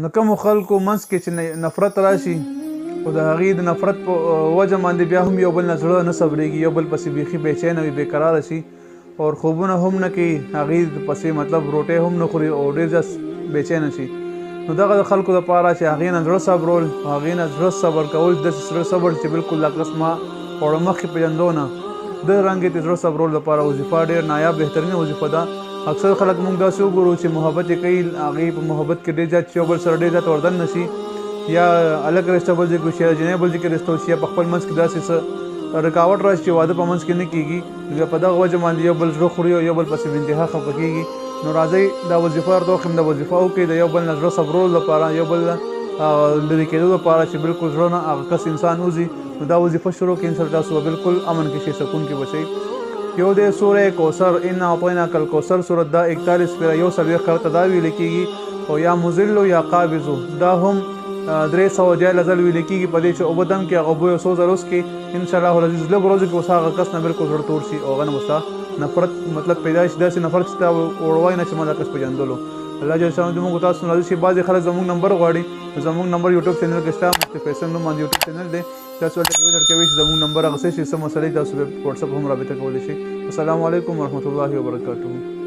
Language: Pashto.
نو کوم خلکو منځ کې چې نفرت راشي او د هغې د نفرت په وجه باندې بیا هم یو بل نه زړه نه صبرېږي، یو بل پسې بیخي بېچینه وي، بېقراره شي او خوبونه هم نه کوي، هغې پسې مطلب روټۍ هم نه خوري او ډېر زیات بېچینه شي. نو دغه د خلکو دپاره چې هغې نه زړه صبرول، هغې نه زړه صبر کول، داسې زړه صبر چې بالکل لکه ما وړه مخکې پېژندو نه د رنګې د زړه صبرول لپاره وظیفه ډېر نایاب بهترینه وظیفه ده. اکثر خلک موږ داسې وګورو چې محبت یې کوي، هغې په محبت کې ډېر زیات یو بل سره ډېر زیات وردن نه شي، یا هلک رشته بل ځای کې وشي، یا جنۍ بل ځای کې رشته وشي، یا په خپل منځ کې داسې څه رکاوټ راشي چې واده په منځ کې نه کېږي، بیا په دغه وجه باندې یو بل زړه خوري او یو بل پسې بېانتها خفه کېږي. نو راځئ دا وظیفه ورته وښیم، دا وظیفه وکړئ د یو بل نه زړه صبرولو لپاره، یو بل لرې کېدو لپاره چې بالکل زړه نه هغه کس انسان وځي. نو دا وظیفه شروع کړئ، انشاءالله تاسو به بالکل امن کې شئ، سکون کې به شئ. یو دی سوره کوثر، انا اعطیناک الکوثر سورت دا 41 پیره یو څلوېښت کرته دا ویل کېږي، او یا مذلو یا قابضو دا هم 300 جایل ځل ویل کېږي په دې چې اوبه دم کې هغه بوی او څو ځل وڅکې، انشاءالله العزیز لږ ورځو کې اوس هغه کس نه بالکل زړه تور شي او هغه نه به ستا نفرت مطلب پیدا شي، داسې نفرت چې تا وړوی نه چې ما دا کس پېژندلو. الله جل شانه زموږ تاسو راضي شي. بعضې خلک زموږ نمبر غواړي، زموږ نمبر یوټیوب چینل کې شته، مفتی فیصل نوم باندې یوټیوب چینل دی، تاسو ورته کې وزر کوئ چې زموږ نمبر اخیستی شي، څه مسئلې تاسو په وټساپ هم رابطه کولی شي. السلام علیکم ورحمة الله وبرکاته.